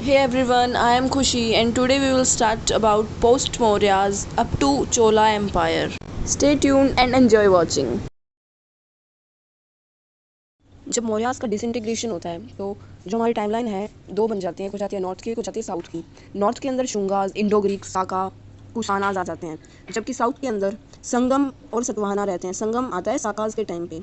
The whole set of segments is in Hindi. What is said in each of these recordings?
Hey everyone, I am Khushi and today we will start about post Mauryas up to Chola Empire. Stay tuned and enjoy watching. जब मौर्यास का डिसइंटीग्रेशन होता है तो जो हमारी टाइमलाइन है दो बन जाती हैं, कुछ आती है नॉर्थ की, कुछ आती है साउथ की। नॉर्थ के अंदर शुंगास, इंडो ग्रीक, साका, कुशानाज आ जाते हैं, जबकि साउथ के अंदर संगम और सतवाहना रहते हैं। संगम आता है साकाज के टाइम पे।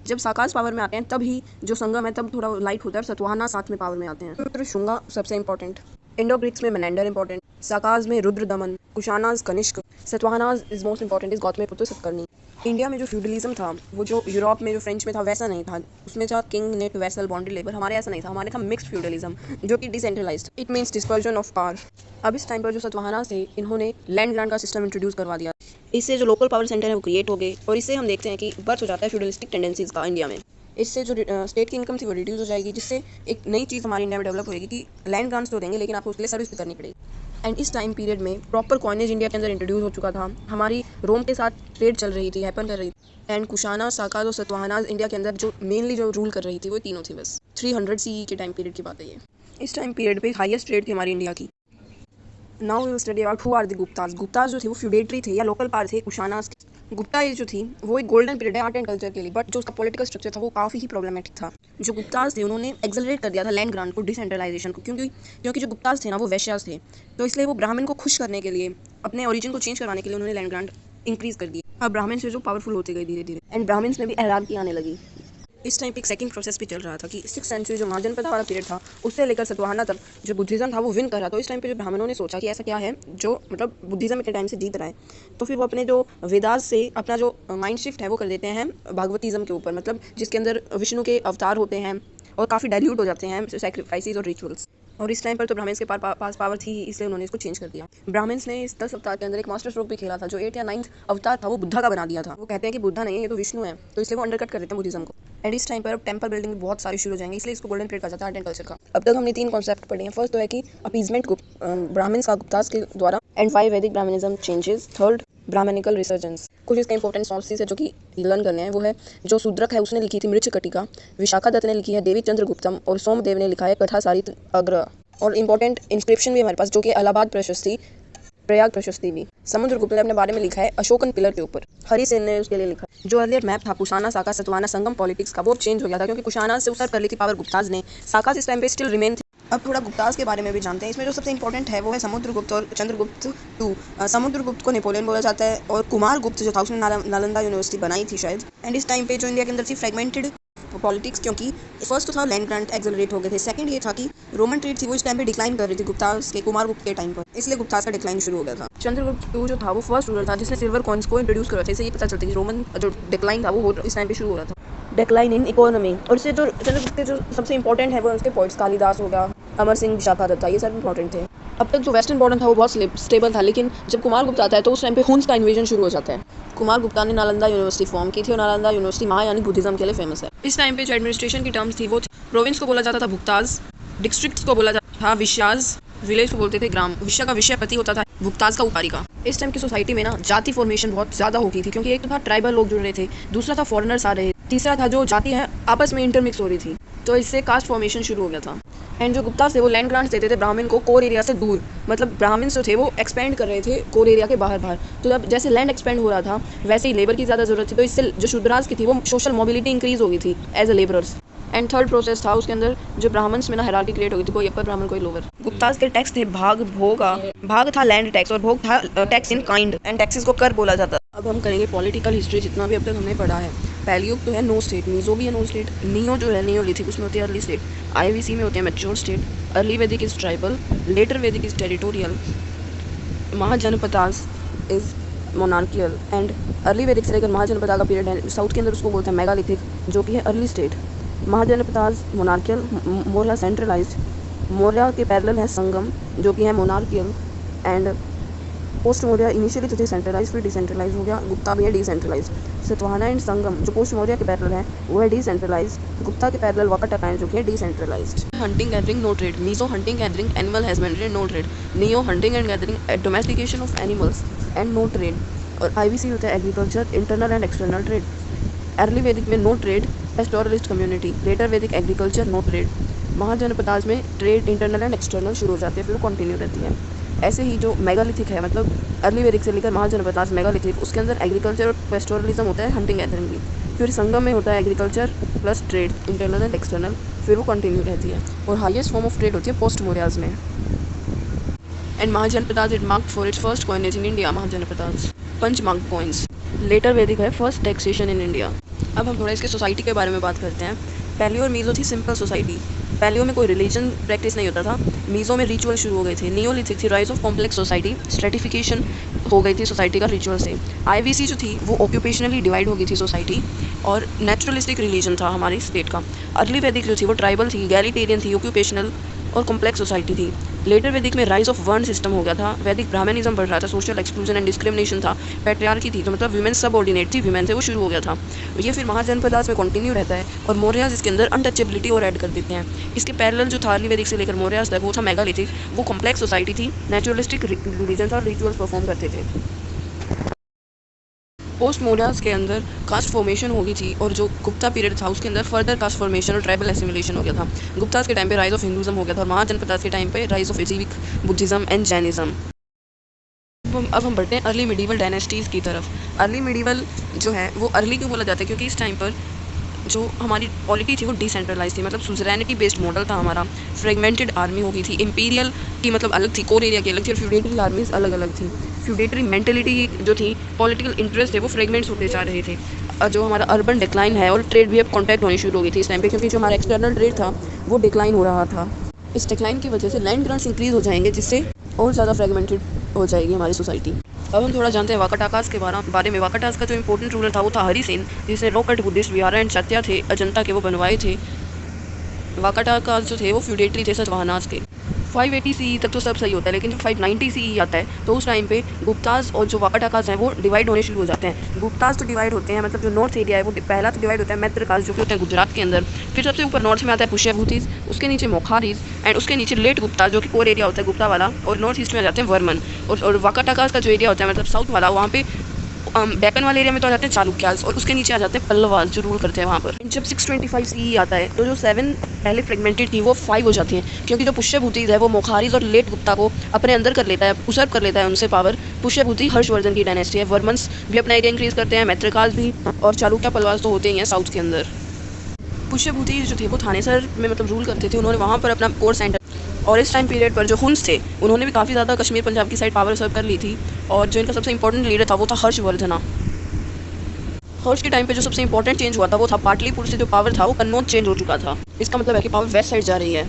जब साकाज पावर में आते हैं तब ही जो संगम है तब थोड़ा लाइट होता है और सतवाहना साथ में पावर में आते हैं। तो शुंगा सबसे इंपॉर्टेंट, इंडो ग्रीक्स में मेनेंडर इंपॉर्टेंट, साकाज में Rudra Daman, Kushanas Kanishka, Satavahanas is most important is Gautamiputra Satakarni. India में जो फ्यूडलिज्म था वो जो यूरोप में जो फ्रेंच में था वैसा नहीं था। उसमें था king net vessel bonded labour, हमारे ऐसा नहीं था, हमारे था मिक्स्ड फ्यूडलिज्म जो कि decentralised, it means dispersion of power. अब इस टाइम पर जो सतवाहना थे इन्होंने लैंड ग्रांट का सिस्टम इंट्रोड्यूस करवा दिया। इससे जो लोकल पावर सेंटर है वो क्रिएट हो गए और इससे हम देखते हैं कि बर्थ हो जाता है फ्यूडलिस्टिक टेंडेंसीज का इंडिया में। इससे जो स्टेट की इनकम थी वो रिड्यूस हो जाएगी, जिससे एक नई चीज़ हमारे इंडिया में डेवलप होगी कि लैंड ग्रांट्स तो देंगे लेकिन आपको उसके लिए सर्विस भी करनी पड़ेगी। एंड इस टाइम पीरियड में प्रॉपर कॉइनेज इंडिया के अंदर इंट्रोड्यूस हो चुका था। हमारी रोम के साथ ट्रेड चल रही थी, हैपन कर रही थी। एंड कुशाना, साका और सतवाहनाज इंडिया के अंदर जो मेनली जो रूल कर रही थी वो तीनों थी बस। 300 CE के टाइम पीरियड की बात है ये। इस टाइम पीरियड पे हाईएस्ट ट्रेड थी हमारी इंडिया की। Now we will study about who are the Guptas. Guptas जो थे वो फ्यूडेटरी थे या लोकल पावर थे कुशानास के। गुप्ता एज जो थी वो एक गोल्डन पीरियड है आर्ट एंड कल्चर के लिए, बट जो उसका पॉलिटिकल स्ट्रक्चर था वो काफ़ी ही प्रॉब्लमेटिक था। जो गुप्ताज थे उन्होंने एक्सेलरेट कर दिया था लैंड ग्रांट को, डिसेंट्रलाइजेशन को, क्योंकि जो गुप्ताज थे ना वो वैश्यास थे, तो इसलिए वो ब्राह्मण को खुश करने के लिए, अपने ओरिजिन को चेंज करवाने के लिए उन्होंने लैंड ग्रांट इंक्रीज कर दी। अब ब्राह्मण से जो पावरफुल होते गए धीरे धीरे एंड ब्राह्मण्स में भी एरार्की आने लगी। इस टाइम पे एक सेकंड प्रोसेस भी चल रहा था कि 6th सेंचुरी जो महाजनपद वाला पीरियड था उससे लेकर सतवाहना तक जो बुद्धिज्म था वो विन कर रहा था। तो इस टाइम पे जो ब्राह्मणों ने सोचा कि ऐसा क्या है जो मतलब बुद्धिज्म इतने टाइम से जीत रहा है, तो फिर वो अपने जो वेदास से अपना जो माइंड शिफ्ट है वो कर देते हैं भागवतिज्म के ऊपर, मतलब जिसके अंदर विष्णु के अवतार होते हैं और काफ़ी डाइल्यूट हो जाते हैं सैक्रिफाइसेस और रिचुअल्स। और इस टाइम पर तो ब्राह्मण्स के पास पावर थी ही, इसलिए उन्होंने इसको चेंज कर दिया। ब्राह्मण्स ने इस 10 अवतार के अंदर एक मास्टर स्ट्रोक भी खेला था, जो 8th या 9th अवतार था वो बुद्धा का बना दिया था। वो कहते हैं कि बुद्धा नहीं है, ये तो विष्णु है, तो इसलिए वो अंडरकट कर देते हैं बुद्धिज्म को। एंड इस टाइम पर अब टेंपल बिल्डिंग बहुत सारे शुरू हो जाएंगे, इसलिए इसको गोल्डन पीरियड कहा जाता है आर्ट एंड कल्चर का। अब तक हमने 3 कॉन्सेप्ट पढ़े हैं। फर्स्ट तो है कि अपीजमेंट ब्राह्मण्स का गुप्तास के द्वारा, and 5 Vedic Brahmanism changes, third Brahmanical resurgence. कुछ इसके इंपॉर्टेंट सोर्सेज है जो कि लर्न करने हैं, वो है जो शूद्रक है उसने लिखी थी मृच्छकटिका, विशाखा दत्त ने लिखी है देवी चंद्रगुप्तम और सोमदेव ने लिखा है कथा सारित अग्र। और इंपॉर्टेंट इंस्क्रिप्शन भी हमारे पास जो कि इलाहाबाद प्रशस्ति, प्रयाग प्रशस्ति भी। समुद्रगुप्त ने अपने बारे में लिखा है अशोकन पिलर के ऊपर, हरिसेन ने उसके लिए लिखा। जो अर्लियर मैप था कुशाना, साका, सतवाहना, संगम पॉलिटिक्स का वो चेंज हो गया था क्योंकि कुशाना से उतर कर ली थी पावर गुप्ताज ने, साका इस टाइम पे स्टिल रिमेन थी। अब थोड़ा गुप्ताज के बारे में भी जानते हैं। इसमें जो सबसे इंपॉर्टेंट है वो है समुद्रगुप्त और चंद्रगुप्त टू। समुद्रगुप्त को नेपोलियन बोला जाता है और कुमार गुप्त जो था उसने नालंदा यूनिवर्सिटी बनाई थी शायद। एंड इस टाइम पे जो इंडिया के अंदर थी फ्रेगमेंटेड पॉलिटिक्स, क्योंकि फर्स्ट तो था लैंड ग्रांट एक्सेलरेट हो गए थे, सेकंड ये था कि रोमन ट्रेड थी वो इस टाइम पे डिक्लाइन कर रही थी गुप्तास के, कुमार गुप्त के टाइम पर, इसलिए गुप्तास का डिक्लाइन शुरू हो गया था। चंद्रगुप्त टू जो था वो फर्स्ट रूलर था जिसने सिल्वर कॉइन्स को इंट्रोड्यूस करा था। इससे ये पता चलता है कि रोमन जो डिक्लाइन था वो इस टाइम पे शुरू हो रहा था, डिक्लाइन इन इकोनॉमी। और इससे जो चंद्रगुप्त के जो सबसे इंपॉर्टेंट है वो उसके पोइट्स कालिदास हो गया, अमर सिंह, विशाखा दत्ता, ये सब इंपॉर्टेंट थे। अब तक जो वेस्टर्न बॉर्डर था वो बहुत स्टेबल था, लेकिन जब कुमार गुप्ता आता है तो उस टाइम पे हुन्स का इन्वेजन शुरू हो जाता है। कुमार गुप्ता ने नालंदा यूनिवर्सिटी फॉर्म की थी और नालंदा यूनिवर्सिटी महायानी बुद्धिज्म के लिए फेमस है। इस टाइम पे जो एडमिनिस्ट्रेशन की टर्म्स थी वो प्रोविंस को बोला जाता था भुक्ताज, डिस्ट्रिक्ट्स को बोला जाता था विश्याज, विलेज को बोलते थे ग्राम, विषय का विषयपति होता था भुक्ताज का उपारिका। इस टाइम की सोसाइटी में ना जाति फॉर्मेशन बहुत ज़्यादा हो गई थी, क्योंकि एक तो था ट्राइबल लोग जुड़ रहे थे, दूसरा था फॉरेनर्स आ रहे, तीसरा था जो जाति है आपस में इंटरमिक्स हो रही थी, तो इससे कास्ट फॉर्मेशन शुरू हो गया था। एंड जो गुप्ता थे वो लैंड ग्रांट्स देते थे ब्राह्मण को कोर एरिया से दूर, मतलब ब्राह्मण्स जो थे वो एक्सपेंड कर रहे थे कोर एरिया के बाहर। तो जब जैसे लैंड एक्सपेंड हो रहा था वैसे ही लेबर की ज़्यादा ज़रूरत थी, तो इससे जो शूद्रास की थी वो सोशल मोबिलिटी इंक्रीज हो गई थी as a labourers. And third process था उसके अंदर जो ब्राह्मण्स में ना हायरार्की क्रिएट हो गई थी, कोई अपर ब्राह्मण कोई लोअर। गुप्तास के टैक्स थे भाग, भोगा। भाग था लैंड टैक्स और भोग था tax in kind, and taxes को कर बोला जाता। अब हम करेंगे पॉलिटिकल हिस्ट्री जितना भी अब तक हमने पढ़ा है। पहली युग तो है नो स्टेट, मीजो भी है नो स्टेट, नियो जो है नियोलिथिक उसमें होती है अर्ली स्टेट, आईवीसी में होते हैं मैच्योर स्टेट, अर्ली वैदिक इज ट्राइबल, लेटर वैदिक is territorial, mahajanapadas is monarchial. And early वैदिक से लेकर महाजनपदा का पीरियड है साउथ के अंदर उसको बोलते हैं मेगालिथिक, जो कि है early state. Mahajanapadas monarchial, Maurya centralised, Maurya के पैरेलल है संगम जो कि है monarchial. And post Maurya initially तो थे सेंट्रलाइज, फिर डिसेंट्रलाइज हो गया, गुप्ता भी है डिसेंट्रलाइज। सतवाहना एंड संगम जो पोस्ट मौर्य के पैरेलल है वो है डिसेंट्रलाइज, गुप्ता के पैरेलल वाकाटक जो कि है decentralised. Hunting gathering no trade, meso hunting gathering animal husbandry no trade, neo hunting and gathering domestication of animals and no trade. और आईवीसी होता है agriculture, internal and external trade. Early Vedic में no trade, pastoralist community, later Vedic agriculture no trade. Mahajanapadas में ट्रेड इंटरनल एंड एक्सटर्नल शुरू हो जाती है, फिर वो कंटिन्यू रहती है। ऐसे ही जो मेगालिथिक है, मतलब अर्ली वैदिक से लेकर महाजनपदाज मेगालिथिक, उसके अंदर एग्रीकल्चर और पेस्टोरलिज्म होता है, हंटिंग गैदरिंग भी। फिर संगम में होता है agriculture plus trade internal and external, फिर वो कंटिन्यू रहती है। और हाईएस्ट फॉर्म ऑफ ट्रेड होती है पोस्ट मौर्याज में। And Mahajanapadas it marked for its first coinage in India. Mahajanapadas punch mark coins. Later Vedic है फर्स्ट टैक्सेशन इन इंडिया। अब हम थोड़ा इसके सोसाइटी के बारे में बात करते हैं। पैलियो और मीज़ो थी सिंपल सोसाइटी। पैलियो में कोई रिलीजन प्रैक्टिस नहीं होता था, मीज़ो में रिचुअल शुरू हो गए थे। नियोलिथिक थी rise of complex society, stratification हो गई थी सोसाइटी का रिचुअल से। आईवीसी जो थी वो ऑक्यूपेशनली डिवाइड हो गई थी सोसाइटी, और नेचुरलिस्टिक रिलीजन था हमारी स्टेट का। अर्ली वैदिक जो थी वो ट्राइबल थी, गैलिटेरियन थी, ऑक्यूपेशनल और कॉम्प्लेक्स सोसाइटी थी। लेटर वैदिक में राइज ऑफ वर्ण सिस्टम हो गया था। वैदिक ब्राह्मणिज्म बढ़ रहा था, सोशल एक्सक्लूजन एंड डिस्क्रिमिनेशन था, पैट्रियार्की थी, तो मतलब वीमेन सबऑर्डिनेट थी, वीमेन से वो शुरू हो गया था। ये फिर महाजनपदाज में कंटिन्यू रहता है, और मौर्याज इसके अंदर अनटचेबिलिटी और ऐड कर देते हैं। इसके पैरेलल जो था अर्ली वैदिक से लेकर मौर्याज तक, वो था मेगालिथिक। वो कॉम्प्लेक्स सोसाइटी थी, नेचुरलिस्टिक रिलीजन था, रिचुअल्स परफॉर्म करते थे। पोस्ट मौर्याज के अंदर कास्ट फॉर्मेशन हो गई थी, और जो गुप्ता पीरियड था उसके अंदर फर्दर कास्ट फॉर्मेशन और ट्राइबल एसिमिलेशन हो गया था। गुप्ताज के टाइम पे राइज ऑफ हिंदुज़म हो गया था, और महाजनपदाज के टाइम पे rise of Ajivika Buddhism and Jainism. अब हम बढ़ते हैं अर्ली मिडीवल डायनेस्टीज़ की तरफ। अर्ली मिडीवल जो है वो अर्ली क्यों बोला जाता है, क्योंकि इस टाइम पर जो हमारी पॉलिटी थी वो डिसेंट्रलाइज थी, मतलब सुजरैनिटी बेस्ड मॉडल था हमारा। फ्रेगमेंटेड आर्मी हो गई थी, इंपीरियल की मतलब अलग थी, कोर एरिया की अलग थी, और फ्यूडेटरी आर्मीज अलग अलग थी। फ्यूडेटरी मेंटेलिटी जो थी, पॉलिटिकल इंटरेस्ट थे, वो फ्रेगमेंट्स होते जा रहे थे। जो हमारा अर्बन डिक्लाइन है, और ट्रेड भी अब कॉन्टैक्ट होनी शुरू हो गई थी इस टाइम पे, क्योंकि जो हमारा एक्सटर्नल ट्रेड था वो डिक्लाइन हो रहा था। इस डिक्लाइन की वजह से लैंड ग्रांट्स इंक्रीज हो जाएंगे, जिससे और ज़्यादा फ्रेगमेंटेड हो जाएगी हमारी सोसाइटी। अब हम थोड़ा जानते हैं वाकाटाकास के बारे में। वाकाटास का जो इंपॉर्टेंट रूलर था वो था हरिसेन, जिसने rocket Buddhist Vihar and Satya थे अजंता के, वो बनवाए थे। वाकाटाकास जो थे वो फ्यूडेटरी थे सतवाहनास के। 580 CE तक तो सब सही होता है, लेकिन जब 590 CE आता है तो उस टाइम पे गुप्ताज और जो वाकाटाकास हैं वो डिवाइड होने शुरू हो जाते हैं। गुप्ताज तो डिवाइड होते हैं, मतलब जो नॉर्थ एरिया है वो पहला तो डिवाइड होता है मैत्रकास, जो कि होता है गुजरात के अंदर। फिर सबसे ऊपर नॉर्थ में आता है पुष्यभूतिज, उसके नीचे मोखारीज, एंड उसके नीचे लेट गुप्ता जो कि कोर एरिया होता है गुप्ता वाला, और नॉर्थ ईस्ट में आ जाते हैं वर्मन। और वाकाटाकास का जो एरिया होता है मतलब साउथ वाला, वहाँ पे डेक्कन वाले एरिया में तो आ जाते हैं चालुक्यास, और उसके नीचे आ जाते हैं पल्लवास जो रूल करते हैं वहाँ पर। जब 625 CE आता है तो जो 7 पहले फ्रेगमेंटेड थी वो 5 हो जाती हैं, क्योंकि जो पुष्यभूतिज है वो मोखारीज और लेट गुप्ता को अपने अंदर कर लेता है, उसर्व कर लेता है उनसे पावर। पुष्यभूति हर्षवर्धन की डायनेस्टी है, वर्मन्स भी अपना एरिया इंक्रीज करते हैं, मैत्रकास भी, और चालुक्या पल्लवास तो होते ही हैं साउथ के अंदर। पुष्यभूति जो थे वो थानेसर में मतलब रूल करते थे, उन्होंने वहाँ पर अपना कोर सेंटर, और इस टाइम पीरियड पर जो हुन्स थे उन्होंने भी काफ़ी ज़्यादा कश्मीर पंजाब की साइड पावर सर्व कर ली थी। और जो इनका सबसे इंपॉर्टेंट लीडर था वो था हर्षवर्धना। हर्ष के टाइम पे जो सबसे इंपॉर्टेंट चेंज हुआ था वो था पाटलिपुत्र से जो पावर था वो कन्नौज चेंज हो चुका था। इसका मतलब है कि पावर वेस्ट साइड जा रही है।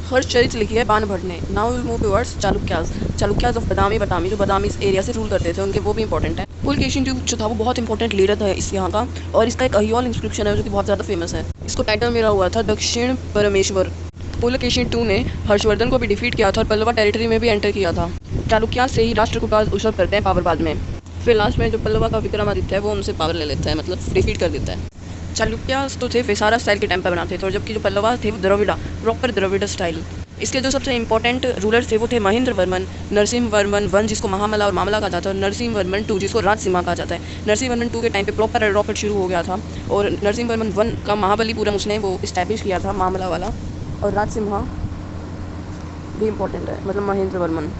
हर्ष चरित्र लिखी है बाण भट्ट ने। Now will move towards Chalukyas. Chalukyas of Badami जो बदामी एरिया से रूल करते थे उनके, वो भी इंपॉर्टेंट है। पुलकेशिन जो था वो बहुत इंपॉर्टेंट लीडर था इस यहाँ का, और इसका एक अहियोल इंस्क्रिप्शन है जो कि बहुत ज़्यादा फेमस है। इसको टाइटल मिला हुआ था दक्षिण परमेश्वर। पुलकेशिन II ने हर्षवर्धन को भी डिफीट किया था और पल्लवा टेरिटरी में भी एंटर किया था। चालुक्यास से ही राष्ट्रकूटास उसर्व करते हैं पावर बाद में। फिर लास्ट में जो पल्लवा का विक्रमादित्य है वो उनसे पावर ले लेता है, मतलब डिफीट कर देता है। चालुक्यास तो थे विसारा स्टाइल के टेम्पल बनाते थे, और जबकि जो पल्लवा थे वो द्रविड़ा, प्रॉपर द्रविड़ स्टाइल। इसके जो सबसे इंपॉर्टेंट रूलर थे वो थे महेंद्र वर्मन, नरसिंह वर्मन I जिसको महामला और मामला कहा जाता है, और नरसिंह वर्मन II जिसको राजसिम्हा कहा जाता है। नरसिंह वर्मन II के टाइम पे प्रॉपर रॉकेट शुरू हो गया था, और नरसिंह वर्मन I का महाबलीपुरम उसने वो इस्टेब्लिश किया था मामला वाला, और राजसिम्हा भी इंपॉर्टेंट है, मतलब महेंद्र वर्मन।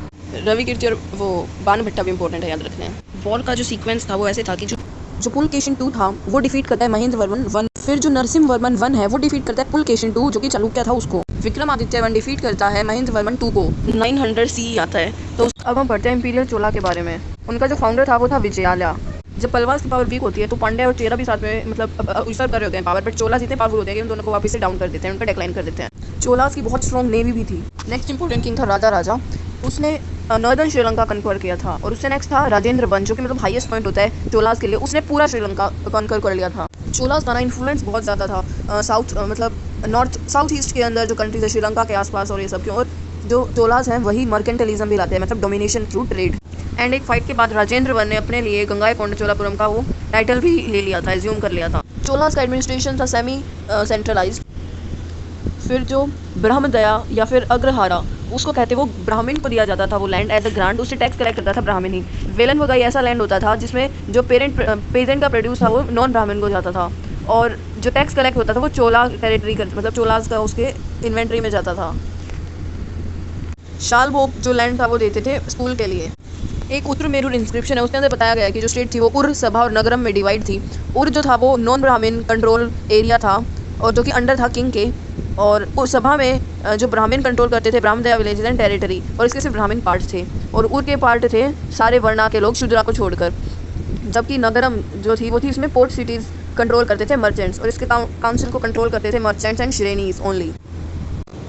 रवि कीर्ति और वो बाण भट्टा भी इंपॉर्टेंट है, याद रखना है। वॉर का जो सीक्वेंस था वो ऐसे था कि जो पुलकेशिन II था वो डिफीट करता है महेंद्र वर्मन I, फिर जो नरसिंह वर्मन I है वो डिफीट करता है पुलकेशिन II जो कि चालुक्य था उसको। विक्रमादित्य I डिफीट करता है महेंद्र वर्मन II को। 900 CE आता है। तो अब हम पढ़ते हैं इंपीरियल चोला के बारे में। उनका जो फाउंडर था वो था विजयालया। जब पल्लवास की पावर वीक होती है तो पांड्या और चेरा भी साथ में मतलब उसर्व कर रहे होते हैं पावर, बट चोलास इतने पावरफुल होते हैं कि उन दोनों को वापस से डाउन कर देते हैं, उनका डिक्लाइन कर देते हैं। चोलास की बहुत स्ट्रॉन्ग नेवी भी थी। नेक्स्ट इंपॉर्टेंट किंग था राजा। उसने नॉर्दर्न श्रीलंका कन्कर किया था, और उससे नेक्स्ट था राजेंद्र बन जो कि मतलब हाईएस्ट पॉइंट होता है चोलास के लिए, उसने पूरा श्रीलंका कन्कर कर लिया था। चोलास का ना इन्फ्लुएंस बहुत ज़्यादा था साउथ मतलब नॉर्थ साउथ ईस्ट के अंदर जो कंट्रीज है श्रीलंका के आसपास और ये सब के, और जो चोलास हैं वही मर्केंटलिज्म भी लाते हैं, मतलब डोमिनेशन थ्रू ट्रेड। एंड एक फाइट के बाद राजेंद्र वन ने अपने लिए गंगाईकोंडा चोलापुरम का वो टाइटल भी ले लिया था, एज्यूम कर लिया था। चोलास का एडमिनिस्ट्रेशन था सेमी सेंट्रलाइज्ड। फिर जो ब्रह्मदया या फिर अग्रहारा उसको कहते वो ब्राह्मण को दिया जाता था वो लैंड एज अ ग्रांट, उससे टैक्स कलेक्ट करता था ब्राह्मण ही। वेलन वगैरह ऐसा लैंड होता था जिसमें जो पेजेंट का प्रोड्यूस था वो नॉन ब्राह्मण को जाता था, और जो टैक्स कलेक्ट होता था वो चोला टेरिटरी कर मतलब चोलास का उसके इन्वेंट्री में जाता था। शालभोग जो लैंड था वो देते थे स्कूल के लिए। एक उत्तरमेरूर इंस्क्रिप्शन है, उसके अंदर बताया गया है कि जो स्टेट थी वो उर, सभा और नगरम में डिवाइड थी। उर जो था वो नॉन ब्राह्मण कंट्रोल एरिया था और जो कि अंडर था किंग के, और उस सभा में जो ब्राह्मण कंट्रोल करते थे ब्राह्मणदया विलेजेस एंड टेरिटरी, और इसके सिर्फ ब्राह्मण पार्ट थे, और उर के पार्ट थे सारे वर्णा के लोग शूद्रा को छोड़कर। जबकि नगरम जो थी वो थी इसमें पोर्ट सिटीज़ कंट्रोल करते थे मर्चेंट्स, और इसके काउंसिल को कंट्रोल करते थे merchants and श्रेणीज only.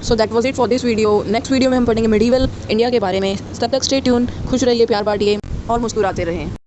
So that was it for this video. Next video में हम पढ़ेंगे मिडीवल इंडिया के बारे में। तब तक स्टे ट्यून, खुश रहिए, प्यार बांटिए और मुस्कुराते रहें।